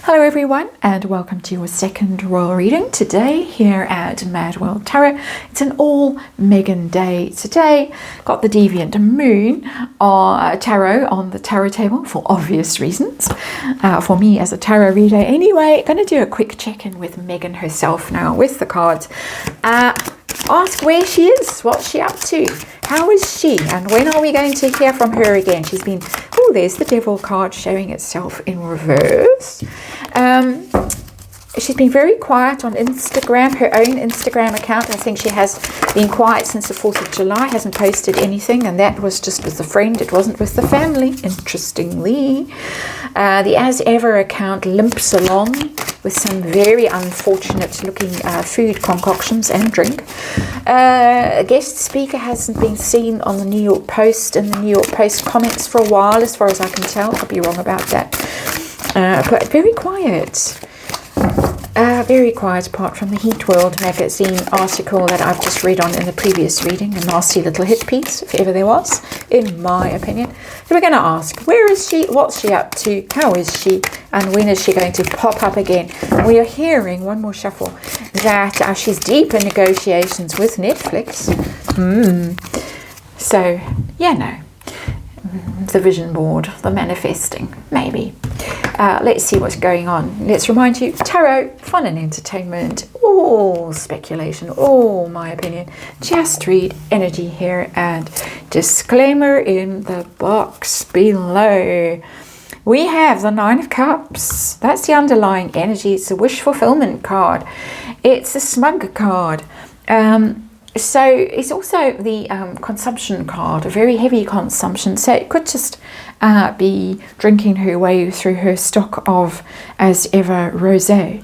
Hello everyone, and welcome to your second royal reading today here at MadWorldTarot. It's an all Meghan day today. Got the Deviant Moon tarot on the tarot table for obvious reasons. For me as a tarot reader anyway. Going to do a quick check-in with Meghan herself now with the cards. Ask where she is, what's she up to, how is she, and when are we going to hear from her again? She's been, oh, there's the Devil card showing itself in reverse. She's been very quiet on Instagram, her own Instagram account. I think she has been quiet since the 4th of July, hasn't posted anything, and that was just with a friend. It wasn't with the family, interestingly. The As Ever account limps along with some very unfortunate looking food concoctions and drink. A guest speaker hasn't been seen on the New York Post and the New York Post comments for a while, as far as I can tell. I'll be wrong about that. But very quiet. Very quiet apart from the Heat World magazine article that I've just read on in the previous reading. A nasty little hit piece, if ever there was, in my opinion. So we're going to ask, where is she? What's she up to? How is she? And when is she going to pop up again? We are hearing, one more shuffle, that she's deep in negotiations with Netflix. So, yeah, no. The vision board, the manifesting, maybe. Let's see what's going on. Let's remind you, tarot, fun and entertainment, all speculation, all my opinion. Just read energy here, and disclaimer in the box below. We have the Nine of Cups. That's the underlying energy. It's a wish fulfillment card. It's a smug card. So it's also the consumption card, a very heavy consumption. So it could just be drinking her way through her stock of As Ever rosé.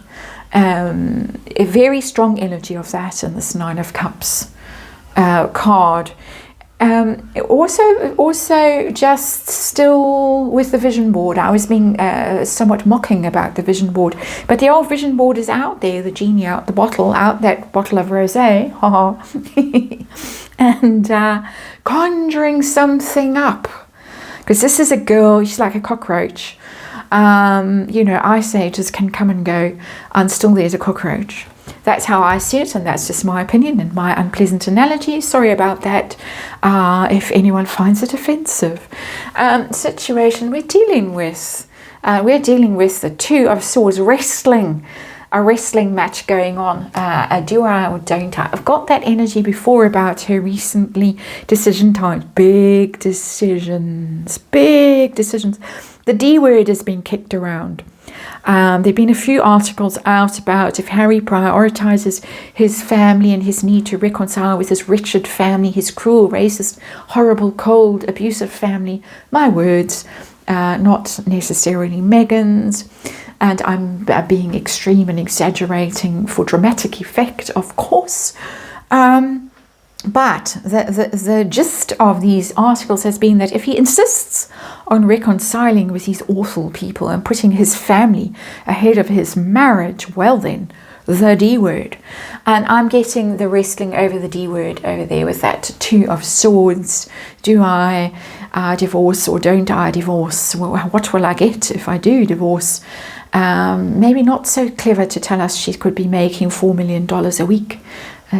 A very strong energy of that in this Nine of Cups card. Also just still with the vision board. I was being somewhat mocking about the vision board, but the old vision board is out there, the genie out the bottle, out that bottle of rosé, and conjuring something up, because this is a girl, she's like a cockroach. Ice ages can come and go, and still there's a cockroach. That's how I see it, and that's just my opinion and my unpleasant analogy. Sorry about that if anyone finds it offensive. Situation we're dealing with the Two of Swords, a wrestling match going on. Do I or don't I? I've got that energy before about her recently. Decision time, big decisions. The D word has been kicked around. There have been a few articles out about if Harry prioritizes his family and his need to reconcile with his wretched family, his cruel, racist, horrible, cold, abusive family. My words, not necessarily Meghan's. And I'm being extreme and exaggerating for dramatic effect, of course. But the gist of these articles has been that if he insists on reconciling with these awful people and putting his family ahead of his marriage, well then, the D word. And I'm getting the wrestling over the D word over there with that Two of Swords. Do I divorce or don't I divorce? Well, what will I get if I do divorce? Maybe not so clever to tell us she could be making $4 million a week.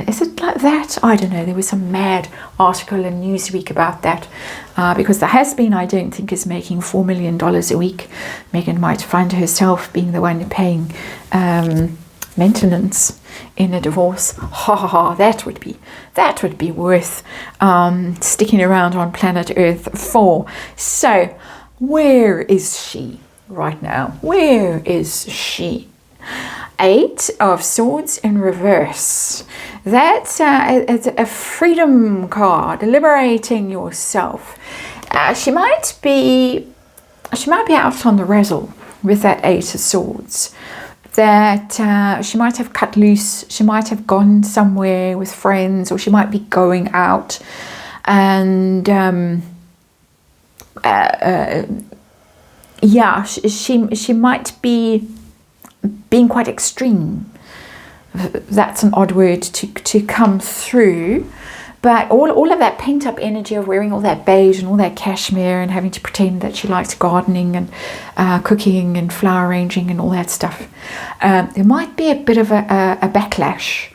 Is it like that? I don't know. There was some mad article in Newsweek about that. Because the has-been, I don't think, is making $4 million a week. Meghan might find herself being the one paying maintenance in a divorce. Ha ha ha! That would be worth sticking around on planet Earth for. So, where is she right now? Where is she? 8 of Swords in reverse. That's a freedom card, liberating yourself. She might be out on the razzle with that 8 of Swords. That she might have cut loose. She might have gone somewhere with friends, or she might be going out, and she might be being quite extreme. That's an odd word to come through. But all of that pent-up energy of wearing all that beige and all that cashmere and having to pretend that she likes gardening and cooking and flower arranging and all that stuff, there might be a bit of a backlash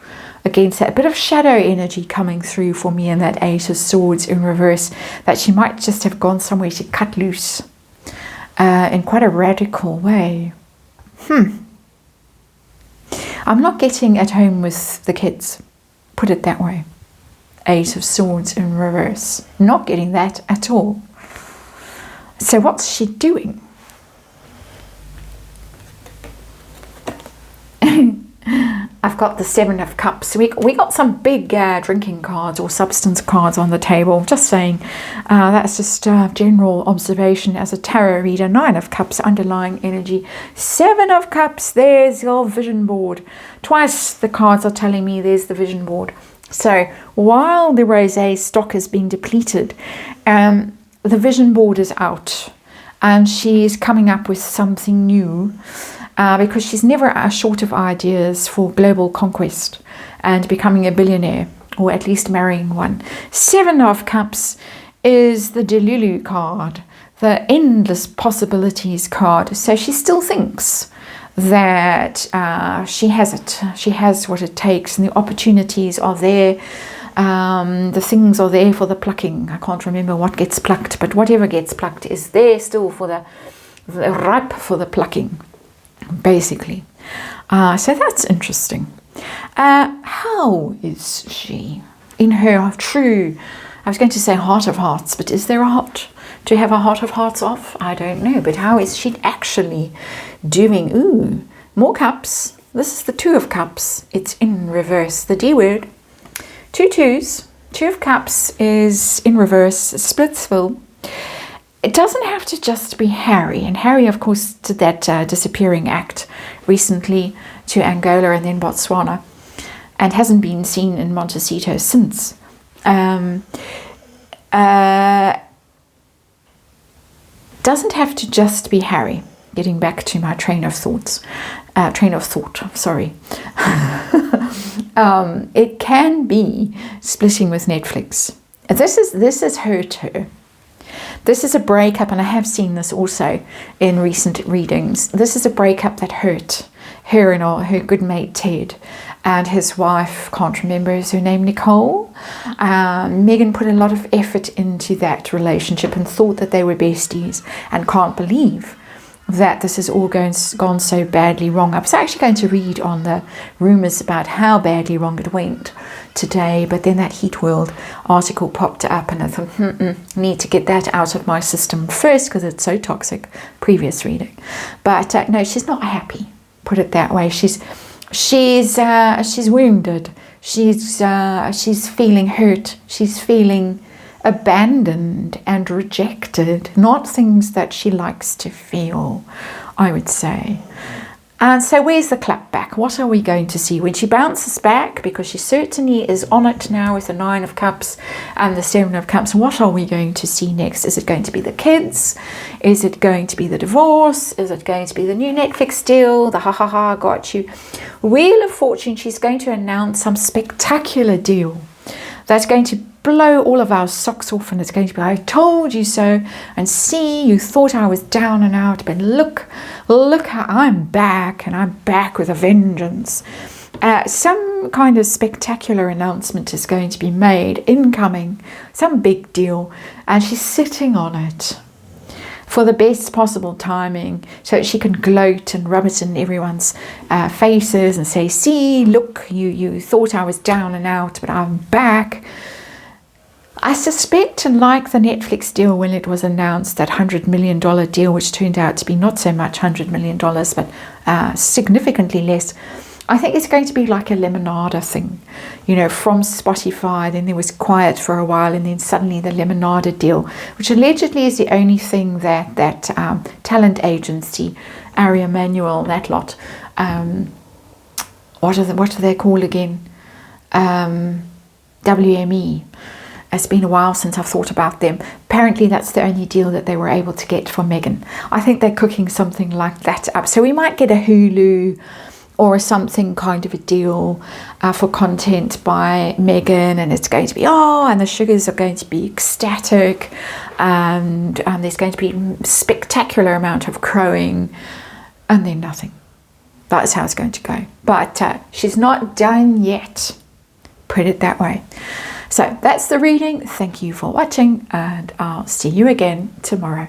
against that, a bit of shadow energy coming through for me in that Eight of Swords in reverse, that she might just have gone somewhere to cut loose in quite a radical way. I'm not getting at home with the kids, put it that way. Eight of Swords in reverse. Not getting that at all. So what's she doing? I've got the Seven of Cups. We got some big drinking cards or substance cards on the table. Just saying, that's just general observation as a tarot reader. Nine of Cups, underlying energy. Seven of Cups, there's your vision board. Twice the cards are telling me there's the vision board. So while the rosé stock is being depleted, the vision board is out. And she's coming up with something new. Because she's never short of ideas for global conquest and becoming a billionaire, or at least marrying one. Seven of Cups is the Delulu card, the endless possibilities card. So she still thinks that she has it. She has what it takes, and the opportunities are there. The things are there for the plucking. I can't remember what gets plucked, but whatever gets plucked is there still for the ripe for the plucking. Basically. So that's interesting. How is she in her true, I was going to say heart of hearts, but is there a heart? Do you have a heart of hearts off? I don't know, but how is she actually doing? Ooh, more cups. This is the Two of Cups. It's in reverse, the D word. Two twos. Two of Cups is in reverse, Splitsville. It doesn't have to just be Harry. And Harry, of course, did that disappearing act recently to Angola and then Botswana, and hasn't been seen in Montecito since. Doesn't have to just be Harry. Getting back to my train of thought, sorry. It can be splitting with Netflix. This is hurt her. This is a breakup, and I have seen this also in recent readings. This is a breakup that hurt her and her good mate Ted and his wife, can't remember, is her name Nicole? Meghan put a lot of effort into that relationship and thought that they were besties, and can't believe that this has all gone so badly wrong. I was actually going to read on the rumours about how badly wrong it went today, but then that Heat World article popped up, and I thought, need to get that out of my system first because it's so toxic. Previous reading, but no, she's not happy. Put it that way. She's wounded. She's feeling hurt. She's feeling abandoned and rejected, not things that she likes to feel, I would say. And so where's the clap back? What are we going to see when she bounces back? Because she certainly is on it now with the Nine of Cups and the Seven of Cups. What are we going to see next? Is it going to be the kids? Is it going to be the divorce? Is it going to be the new Netflix deal? The ha, got you. Wheel of Fortune, she's going to announce some spectacular deal that's going to blow all of our socks off, and it's going to be, I told you so, and see, you thought I was down and out, but look how I'm back, and I'm back with a vengeance. Some kind of spectacular announcement is going to be made, incoming, some big deal, and she's sitting on it for the best possible timing so that she can gloat and rub it in everyone's faces and say, see, look, you thought I was down and out, but I'm back. I suspect, and like the Netflix deal when it was announced, that $100 million deal, which turned out to be not so much $100 million, but significantly less, I think it's going to be like a Lemonada thing, from Spotify. Then there was quiet for a while, and then suddenly the Lemonada deal, which allegedly is the only thing that talent agency, Ari Emanuel, that lot, what are they called again? WME. It's been a while since I've thought about them. Apparently that's the only deal that they were able to get for Meghan. I think they're cooking something like that up. So we might get a Hulu or something kind of a deal for content by Meghan, and it's going to be, and the sugars are going to be ecstatic, and there's going to be a spectacular amount of crowing, and then nothing. That's how it's going to go. But she's not done yet, put it that way. So that's the reading. Thank you for watching, and I'll see you again tomorrow.